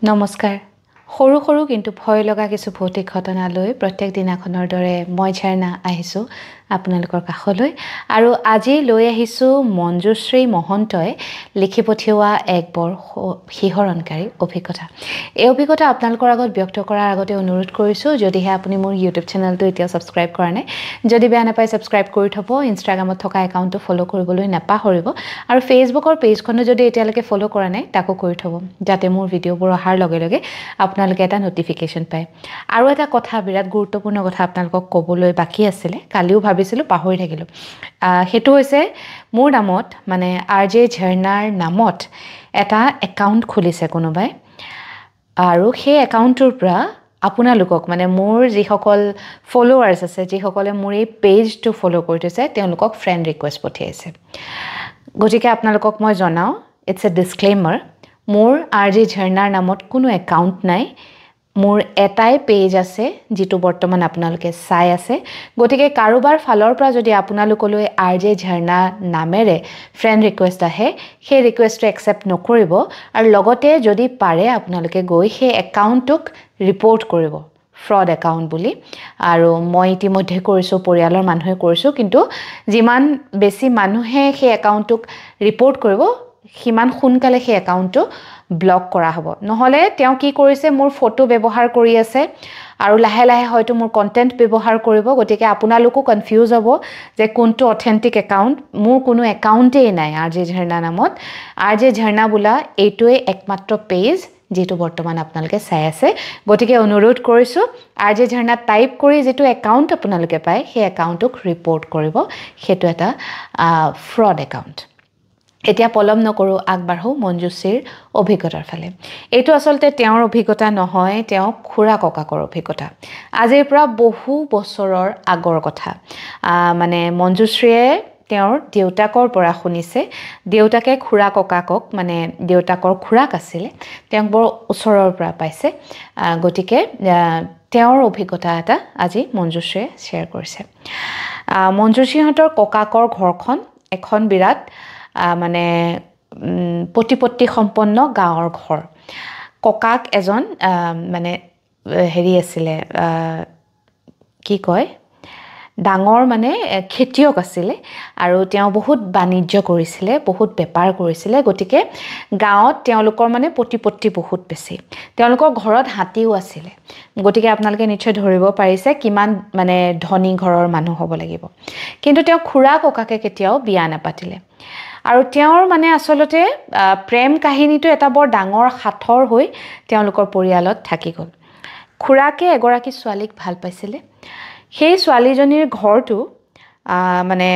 নমস্কাৰ সৰু সৰু কিন্তু ভয় লগা কিছু ভৌতিক ঘটনা লৈ প্ৰত্যেক দিনাখনৰ দৰে মই ঝৰ্ণা আহিছোঁ আপোনালোকৰ কাষলৈ আৰু আজি লৈ আহিছোঁ মঞ্জুশ্ৰী মহন্তই লিখি পঠিওৱা এক বৰ শিহৰণকাৰী অভিজ্ঞতা। এই অভিজ্ঞতা আপোনালোকৰ আগত ব্যক্ত কৰাৰ আগতে অনুৰোধ কৰিছোঁ যদিহে আপুনি মোৰ ইউটিউব চেনেলটো এতিয়া ছাবস্ক্ৰাইব কৰা নাই, যদি বেয়া নাপায় ছাবস্ক্ৰাইব কৰি থ'ব, ইনষ্টাগ্ৰামত থকা একাউণ্টটো ফ'ল' কৰিবলৈ নাপাহৰিব আৰু ফেচবুকৰ পেজখনো যদি এতিয়ালৈকে ফ'ল' কৰা নাই তাকো কৰি থ'ব, যাতে মোৰ ভিডিঅ'বোৰ অহাৰ লগে লগে আপোনালোকে এটা নটিফিকেশ্যন পায়। আৰু এটা কথা, বিৰাট গুৰুত্বপূৰ্ণ কথা আপোনালোকক ক'বলৈ বাকী আছিলে, কালিও ভাবিছিলোঁ পাহৰি থাকিলোঁ। সেইটো হৈছে মোৰ নামত মানে RJ ঝৰ্ণাৰ নামত এটা একাউণ্ট খুলিছে কোনোবাই, আৰু সেই একাউণ্টটোৰ পৰা আপোনালোকক মানে মোৰ যিসকল ফলোৱাৰ্ছ আছে, যিসকলে মোৰ এই পেজটো ফ'ল' কৰি থৈছে, তেওঁলোকক ফ্ৰেণ্ড ৰিকুৱেষ্ট পঠিয়াইছে। গতিকে আপোনালোকক মই জনাওঁ, ইটছ এ ডিছক্লেইমাৰ, মোৰ RJ ঝৰ্ণাৰ নামত কোনো একাউণ্ট নাই। মোৰ এটাই পেজ আছে যিটো বৰ্তমান আপোনালোকে চাই আছে। গতিকে কাৰোবাৰ ফালৰ পৰা যদি আপোনালোকলৈ RJ ঝৰ্ণা নামেৰে ফ্ৰেণ্ড ৰিকুৱেষ্ট আহে, সেই ৰিকুৱেষ্টটো একচেপ্ট নকৰিব আৰু লগতে যদি পাৰে আপোনালোকে গৈ সেই একাউণ্টটোক ৰিপৰ্ট কৰিব, ফ্ৰড একাউণ্ট বুলি। আৰু মই ইতিমধ্যে কৰিছোঁ, পৰিয়ালৰ মানুহে কৰিছোঁ, কিন্তু যিমান বেছি মানুহে সেই একাউণ্টটোক ৰিপৰ্ট কৰিব সিমান সোনকালে সেই একাউণ্টটো ব্লক কৰা হ'ব। নহ'লে তেওঁ কি কৰিছে, মোৰ ফটো ব্যৱহাৰ কৰি আছে আৰু লাহে লাহে হয়তো মোৰ কণ্টেণ্ট ব্যৱহাৰ কৰিব। গতিকে আপোনালোকো কনফিউজ হ'ব যে কোনটো অথেণ্টিক একাউণ্ট। মোৰ কোনো একাউণ্টেই নাই RJ ঝৰ্ণা নামত। RJ ঝৰ্ণা বোলা এইটোৱে একমাত্ৰ পেজ যিটো বৰ্তমান আপোনালোকে চাই আছে। গতিকে অনুৰোধ কৰিছোঁ, RJ ঝৰ্ণা টাইপ কৰি যিটো একাউণ্ট আপোনালোকে পায় সেই একাউণ্টটোক ৰিপৰ্ট কৰিব, সেইটো এটা ফ্ৰড একাউণ্ট। এতিয়া পলম নকৰোঁ, আগবাঢ়োঁ মঞ্জুশ্ৰীৰ অভিজ্ঞতাৰ ফালে। এইটো আচলতে তেওঁৰ অভিজ্ঞতা নহয়, তেওঁ খুৰা ককাকৰ অভিজ্ঞতা। আজিৰ পৰা বহু বছৰৰ আগৰ কথা। মানে মঞ্জুশ্ৰীয়ে তেওঁৰ দেউতাকৰ পৰা শুনিছে। দেউতাকে খুৰা ককাকক, মানে দেউতাকৰ খুৰাক আছিলে, তেওঁক বৰ ওচৰৰ পৰা পাইছে। গতিকে তেওঁৰ অভিজ্ঞতা এটা আজি মঞ্জুশ্ৰীয়ে শ্বেয়াৰ কৰিছে। মঞ্জুশ্ৰীহঁতৰ ককাকৰ ঘৰখন এখন বিৰাট মানে প্ৰতিপত্তি সম্পন্ন গাঁৱৰ ঘৰ। ককাক এজন মানে হেৰি আছিলে, কি কয়, ডাঙৰ মানে খেতিয়ক আছিলে আৰু তেওঁ বহুত বাণিজ্য কৰিছিলে, বহুত বেপাৰ কৰিছিলে। গতিকে গাঁৱত তেওঁলোকৰ মানে প্ৰতিপত্তি বহুত বেছি। তেওঁলোকৰ ঘৰত হাতীও আছিলে। গতিকে আপোনালোকে নিশ্চয় ধৰিব পাৰিছে কিমান মানে ধনী ঘৰৰ মানুহ হ'ব লাগিব। কিন্তু তেওঁ খুৰা ককাকে কেতিয়াও বিয়া নাপাতিলে। আৰু তেওঁৰ মানে আচলতে প্ৰেম কাহিনীটো এটা বৰ ডাঙৰ সাঁথৰ হৈ তেওঁলোকৰ পৰিয়ালত থাকি গ'ল। খুৰাকে এগৰাকী ছোৱালীক ভাল পাইছিলে। সেই ছোৱালীজনীৰ ঘৰটো মানে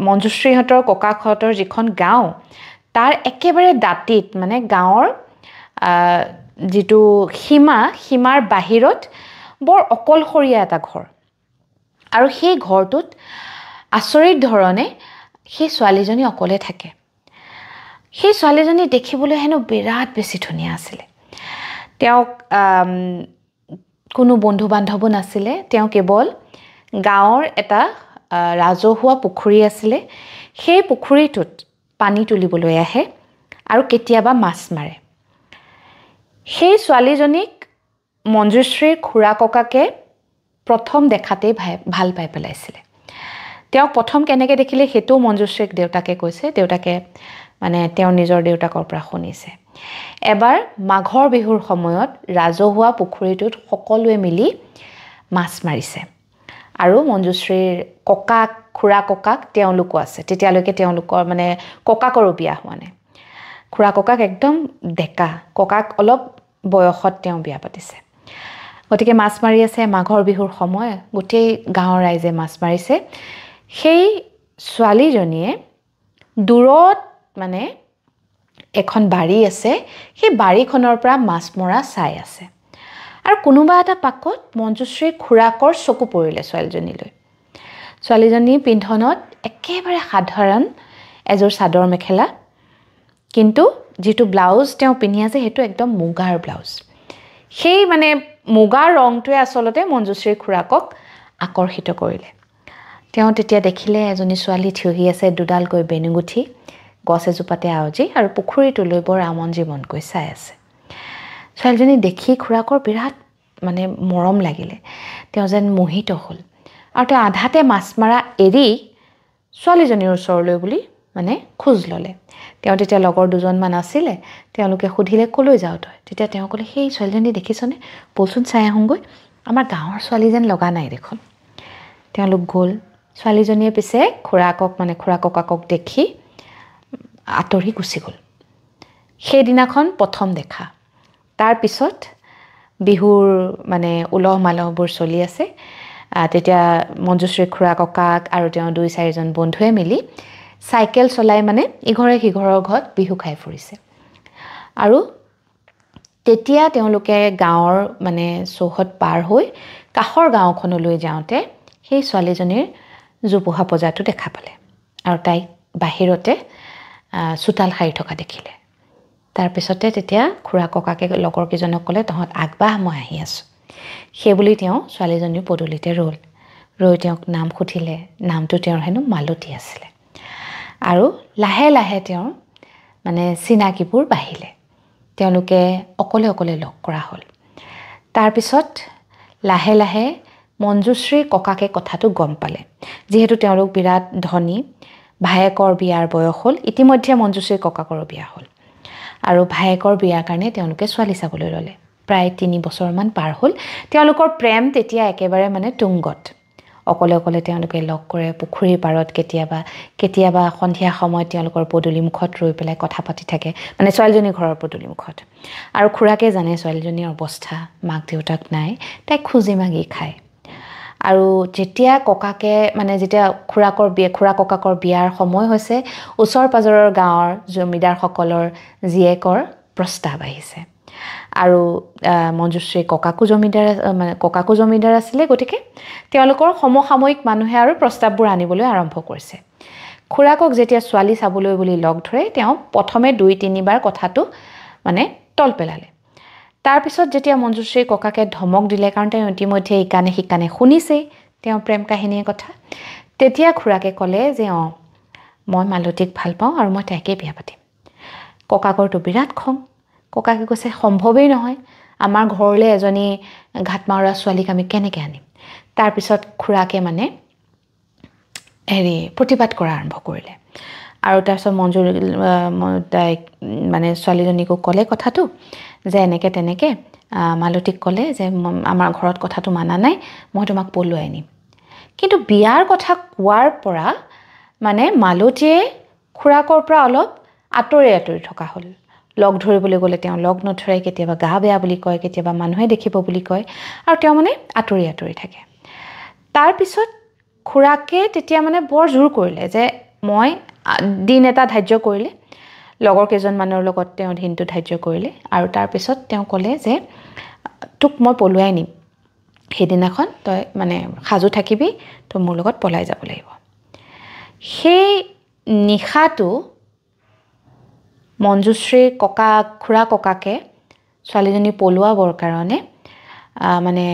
মঞ্জুশ্ৰীহঁতৰ ককাকহঁতৰ যিখন গাঁও, তাৰ একেবাৰে দাঁতিত, মানে গাঁৱৰ যিটো সীমাৰ বাহিৰত বৰ অকলশৰীয়া এটা ঘৰ। আৰু সেই ঘৰটোত আচৰিত ধৰণে সেই ছোৱালীজনী অকলে থাকে। সেই ছোৱালীজনী দেখিবলৈ হেনো বিৰাট বেছি ধুনীয়া আছিলে। তেওঁক কোনো বন্ধু বান্ধৱো নাছিলে। তেওঁ কেৱল গাঁৱৰ এটা ৰাজহুৱা পুখুৰী আছিলে, সেই পুখুৰীটোত পানী তুলিবলৈ আহে আৰু কেতিয়াবা মাছ মাৰে। সেই ছোৱালীজনীক মঞ্জুশ্ৰীৰ খুৰা ককাকে প্ৰথম দেখাতেই ভাল পাই পেলাইছিলে। তেওঁক প্ৰথম কেনেকৈ দেখিলে সেইটোও মঞ্জুশ্ৰীক দেউতাকে কৈছে। দেউতাকে মানে তেওঁ নিজৰ দেউতাকৰ পৰা শুনিছে। এবাৰ মাঘৰ বিহুৰ সময়ত ৰাজহুৱা পুখুৰীটোত সকলোৱে মিলি মাছ মাৰিছে আৰু মঞ্জুশ্ৰীৰ ককাক, খুৰা ককাক তেওঁলোকো আছে। তেতিয়ালৈকে তেওঁলোকৰ মানে ককাকৰো বিয়া হোৱা নাই। খুৰা ককাক একদম ডেকা, ককাক অলপ বয়সত তেওঁ বিয়া পাতিছে। গতিকে মাছ মাৰি আছে, মাঘৰ বিহুৰ সময়, গোটেই গাঁৱৰ ৰাইজে মাছ মাৰিছে। সেই ছোৱালীজনীয়ে দূৰত মানে এখন বাৰী আছে, সেই বাৰীখনৰ পৰা মাছ মৰা চাই আছে। আৰু কোনোবা এটা পাকত মঞ্জুশ্ৰীৰ খুৰাকৰ চকু পৰিলে ছোৱালীজনীলৈ। ছোৱালীজনী পিন্ধনত একেবাৰে সাধাৰণ এযোৰ চাদৰ মেখেলা, কিন্তু যিটো ব্লাউজ তেওঁ পিন্ধি আছে সেইটো একদম মুগাৰ ব্লাউজ। সেই মানে মুগাৰ ৰংটোৱে আচলতে মঞ্জুশ্ৰীৰ খুৰাকক আকৰ্ষিত কৰিলে। তেওঁ তেতিয়া দেখিলে এজনী ছোৱালী থিয়হি আছে, দুডালকৈ বেনুগুঠি গছ এজোপাতে আউজি আৰু পুখুৰীটোলৈ বৰ আমন্ত্ৰণকৈ চাই আছে। ছোৱালীজনী দেখি খুৰাকৰ বিৰাট মানে মৰম লাগিলে তেওঁ যেন মোহিত হ'ল আৰু তেওঁ আধাতে মাছ মাৰা এৰি ছোৱালীজনীৰ ওচৰলৈ বুলি মানে খোজ ল'লে তেওঁ তেতিয়া লগৰ দুজনমান আছিলে তেওঁলোকে সুধিলে ক'লৈ যাওঁ তই তেতিয়া তেওঁ ক'লে সেই ছোৱালীজনী দেখিছনে বলচোন চাই আহোঁগৈ আমাৰ গাঁৱৰ ছোৱালী যেন লগা নাই দেখোন তেওঁলোক গ'ল ছোৱালীজনীয়ে পিছে খুৰা ককাকক দেখি আঁতৰি গুচি গ'ল সেইদিনাখন প্ৰথম দেখা তাৰপিছত বিহুৰ মানে উলহ মালহবোৰ চলি আছে তেতিয়া মঞ্জুশ্ৰী খুৰা ককাক আৰু তেওঁ 2-4জন বন্ধুৱে মিলি চাইকেল চলাই মানে ইঘৰে সিঘৰৰ ঘৰত বিহু খাই ফুৰিছে আৰু তেতিয়া তেওঁলোকে গাঁৱৰ মানে চৌহদ পাৰ হৈ কাষৰ গাঁওখনলৈ যাওঁতে সেই ছোৱালীজনীৰ জোপোহা পজাটো দেখা পালে আৰু তাইক বাহিৰতে চোতাল সাৰি থকা দেখিলে তাৰপিছতে তেতিয়া খুৰা ককাকে লগৰ কেইজনক ক'লে তহঁত আগবাহ মই আহি আছোঁ সেইবুলি তেওঁ ছোৱালীজনীৰ পদূলিতে ৰৈ তেওঁক নাম সুধিলে নামটো তেওঁৰ হেনো মালতী আছিলে আৰু লাহে লাহে তেওঁৰ মানে চিনাকিবোৰ বাঢ়িলে তেওঁলোকে অকলে লগ কৰা হ'ল তাৰপিছত লাহে লাহে মঞ্জুশ্ৰীৰ ককাকে কথাটো গম পালে যিহেতু তেওঁলোক বিৰাট ধনী ভায়েকৰ বিয়াৰ বয়স হ'ল ইতিমধ্যে মঞ্জুশ্ৰীৰ ককাকৰো বিয়া হ'ল আৰু ভায়েকৰ বিয়াৰ কাৰণে তেওঁলোকে ছোৱালী চাবলৈ ল'লে প্ৰায় 3 বছৰমান পাৰ হ'ল তেওঁলোকৰ প্ৰেম তেতিয়া একেবাৰে মানে তুংগত অকলে তেওঁলোকে লগ কৰে পুখুৰীৰ পাৰত কেতিয়াবা সন্ধিয়া সময়ত তেওঁলোকৰ পদূলি মুখত ৰৈ পেলাই কথা পাতি থাকে মানে ছোৱালীজনীৰ ঘৰৰ পদূলি মুখত আৰু খুৰাকে জানে ছোৱালীজনীৰ অৱস্থা মাক দেউতাক নাই তাইক খুজি মাগি খায় আৰু যেতিয়া ককাকে মানে যেতিয়া খুৰা ককাকৰ বিয়াৰ সময় হৈছে ওচৰ পাজৰৰ গাঁৱৰ জমিদাৰসকলৰ জীয়েকৰ প্ৰস্তাৱ আহিছে আৰু মঞ্জুশ্ৰী ককাকো জমিদাৰ আছিলে গতিকে তেওঁলোকৰ সমসাময়িক মানুহে আৰু প্ৰস্তাৱবোৰ আনিবলৈ আৰম্ভ কৰিছে খুৰাকক যেতিয়া ছোৱালী চাবলৈ বুলি লগ ধৰে তেওঁ প্ৰথমে 2-3 বাৰ কথাটো মানে তল পেলালে তাৰপিছত যেতিয়া মঞ্জুশ্ৰী ককাকে ধমক দিলে কাৰণ তেওঁ ইতিমধ্যে ইকানে শুনিছেই তেওঁ প্ৰেম কাহিনীৰ কথা তেতিয়া খুৰাকে ক'লে যে মই মালতীক ভাল পাওঁ আৰু মই তাইকে বিয়া পাতিম ককাকৰটো বিৰাট খং ককাকে কৈছে সম্ভৱেই নহয় আমাৰ ঘৰলৈ এজনী ঘাটমাউৰা ছোৱালীক আমি কেনেকৈ আনিম তাৰপিছত খুৰাকে মানে প্ৰতিবাদ কৰা আৰম্ভ কৰিলে আৰু তাৰপিছত তাইক মানে ছোৱালীজনীকো ক'লে কথাটো যে এনেকৈ তেনেকৈ মালতীক ক'লে যে আমাৰ ঘৰত কথাটো মানা নাই মই তোমাক পলুৱাই আনিম কিন্তু বিয়াৰ কথা কোৱাৰ পৰা মানে মালতীয়ে খুৰাকৰ পৰা অলপ আঁতৰি থকা হ'ল লগ ধৰিবলৈ গ'লে তেওঁ লগ নধৰে কেতিয়াবা গা বেয়া বুলি কয় কেতিয়াবা মানুহে দেখিব বুলি কয় আৰু তেওঁ মানে আঁতৰি থাকে তাৰপিছত খুৰাকে তেতিয়া মানে বৰ জোৰ কৰিলে যে মই দিন এটা ধাৰ্য কৰিলে লগৰ কেইজনমানৰ লগত তেওঁ দিনটো ধাৰ্য কৰিলে আৰু তাৰপিছত তেওঁ ক'লে যে তোক মই পলুৱাই নিম সেইদিনাখন তই মানে সাজু থাকিবি তই মোৰ লগত পলাই যাব লাগিব সেই নিশাটো মঞ্জুশ্ৰীৰ খুৰা ককাকে ছোৱালীজনী পলুৱাবৰ কাৰণে মানে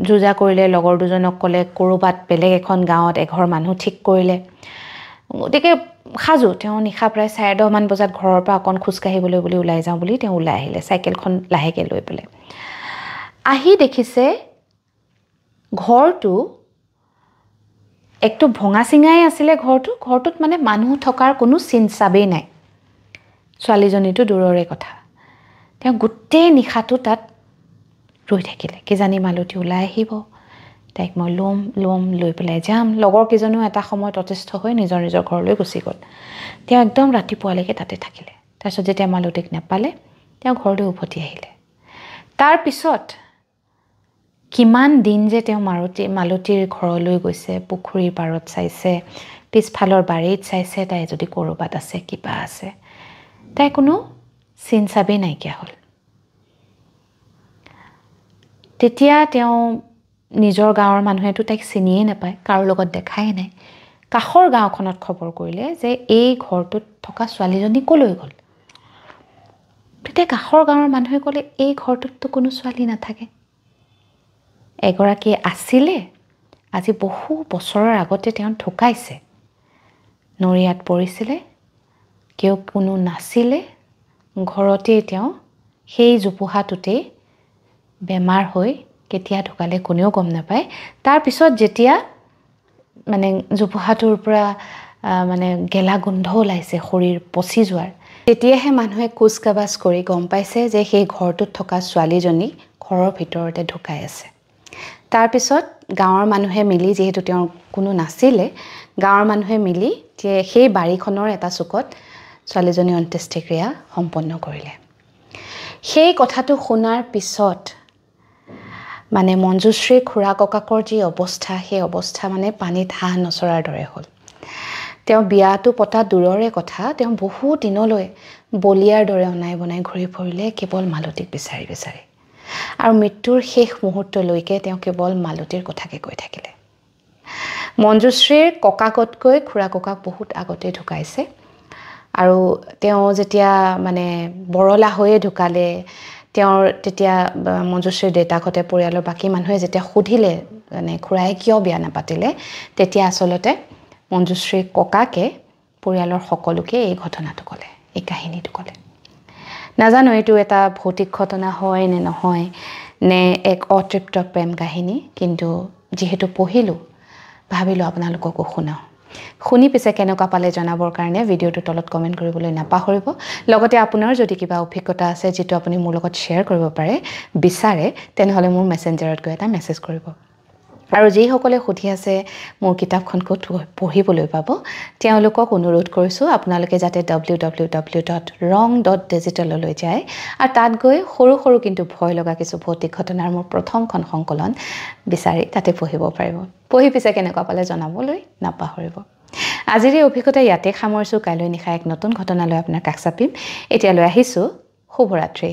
যুজা কৰিলে লগৰ দুজনক ক'লে ক'ৰবাত বেলেগ এখন গাঁৱত এঘৰ মানুহ ঠিক কৰিলে গতিকে সাজু তেওঁ নিশা প্ৰায় 10:30 বজাত ঘৰৰ পৰা অকণ খোজকাঢ়িবলৈ বুলি ওলাই যাওঁ বুলি তেওঁ ওলাই আহিলে চাইকেলখন লাহেকৈ লৈ পেলাই আহি দেখিছে ঘৰটো একটু ভঙা চিঙাই আছিলে ঘৰটোত মানে মানুহ থকাৰ কোনো চিন চাবেই নাই ছোৱালীজনীটো দূৰৰে কথা তেওঁ গোটেই নিশাটো তাত ৰৈ থাকিলে কিজানি মালতী ওলাই আহিব তাইক মই ল'ম লৈ পেলাই যাম লগৰ কেইজনেও এটা সময়ত অতিষ্ঠ হৈ নিজৰ ঘৰলৈ গুচি গ'ল তেওঁ একদম ৰাতিপুৱালৈকে তাতে থাকিলে তাৰপিছত যেতিয়া মালতীক নাপালে তেওঁ ঘৰলৈ উভতি আহিলে তাৰপিছত কিমান দিন যে তেওঁ মালতীৰ ঘৰলৈ গৈছে পুখুৰীৰ পাৰত চাইছে পিছফালৰ বাৰীত চাইছে তাই যদি ক'ৰবাত আছে কিবা আছে তাই কোনো চিন চাবেই নাইকিয়া হ'ল তেতিয়া তেওঁ নিজৰ গাঁৱৰ মানুহেতো তাইক চিনিয়ে নাপায় কাৰো লগত দেখাই নাই কাষৰ গাঁওখনত খবৰ কৰিলে যে এই ঘৰটোত থকা ছোৱালীজনী ক'লৈ গ'ল তেতিয়া কাষৰ গাঁৱৰ মানুহে ক'লে এই ঘৰটোততো কোনো ছোৱালী নাথাকে এগৰাকী আছিলে আজি বহু বছৰৰ আগতে তেওঁ ঢুকাইছে নৰিয়াত পৰিছিলে কোনো নাছিলে ঘৰতেই তেওঁ সেই জোপোহাটোতেই বেমাৰ হৈ কেতিয়া ঢুকালে কোনেও গম নাপায় তাৰ পিছত যেতিয়া মানে জোপোহাটোৰ পৰা মানে গেলা গোন্ধ ওলাইছে শৰীৰ পচি যোৱাৰ তেতিয়াহে মানুহে কুচকাবাজ কৰি গম পাইছে যে সেই ঘৰটোত থকা ছোৱালীজনী ঘৰৰ ভিতৰতে ঢুকাই আছে তাৰ পিছত গাঁৱৰ মানুহে মিলি যেহেতু তেওঁৰ কোনো নাছিলে গাঁৱৰ মানুহে মিলি যে সেই বাৰীখনৰ এটা চুকত ছোৱালীজনী অন্ত্যেষ্টিক্ৰিয়া সম্পন্ন কৰিলে সেই কথাটো শুনাৰ পিছত মানে মঞ্জুশ্ৰীৰ খুৰা ককাকৰ যি অৱস্থা সেই অৱস্থা মানে পানীত হাঁহ নচৰাৰ দৰে হ'ল তেওঁ বিয়াটো পতা দূৰৰে কথা তেওঁ বহু দিনলৈ বলিয়াৰ দৰে অনাই বনাই ঘূৰি ফুৰিলে কেৱল মালতীক বিচাৰি বিচাৰি আৰু মৃত্যুৰ শেষ মুহূৰ্তলৈকে তেওঁ কেৱল মালতীৰ কথাকে কৈ থাকিলে মঞ্জুশ্ৰীৰ ককাকতকৈ খুৰা ককাক বহুত আগতে ঢুকাইছে আৰু তেওঁ যেতিয়া মানে বৰলা হৈয়ে ঢুকালে তেওঁৰ তেতিয়া মঞ্জুশ্ৰীৰ দেউতাকতে পৰিয়ালৰ বাকী মানুহে যেতিয়া সুধিলে মানে খুৰাই কিয় বিয়া নাপাতিলে তেতিয়া আচলতে মঞ্জুশ্ৰীৰ ককাকে পৰিয়ালৰ সকলোকে এই ঘটনাটো ক'লে এই কাহিনীটো ক'লে নাজানো এইটো এটা ভৌতিক ঘটনা হয় নে নহয় নে এক অতৃপ্ত প্ৰেম কাহিনী কিন্তু যেহেতু পঢ়িলোঁ ভাবিলোঁ আপোনালোককো শুনাওঁ শুনি পিছে কেনেকুৱা পালে জনাবৰ কাৰণে ভিডিঅ'টোৰ তলত কমেণ্ট কৰিবলৈ নাপাহৰিব লগতে আপোনাৰ যদি কিবা অভিজ্ঞতা আছে যেটো আপুনি মোৰ লগত শ্বেয়াৰ কৰিব পাৰে বিচাৰে তেনেহ'লে মোৰ মেছেঞ্জাৰত গৈ এটা মেছেজ কৰিব আৰু যিসকলে সুধি আছে মোৰ কিতাপখন ক'ত পঢ়িবলৈ পাব তেওঁলোকক অনুৰোধ কৰিছোঁ আপোনালোকে যাতে www.rong.digital লৈ যায় আৰু তাত গৈ সৰু সৰু কিন্তু ভয় লগা কিছু ভৌতিক ঘটনাৰ মোৰ প্ৰথমখন সংকলন বিচাৰি তাতে পঢ়িব পাৰিব পঢ়ি পিছে কেনেকুৱা পালে জনাবলৈ নাপাহৰিব আজিৰ এই অভিজ্ঞতা ইয়াতে সামৰিছোঁ কাইলৈ নিশা এক নতুন ঘটনালৈ আপোনাৰ কাষ চাপিম এতিয়ালৈ আহিছোঁ শুভৰাত্ৰি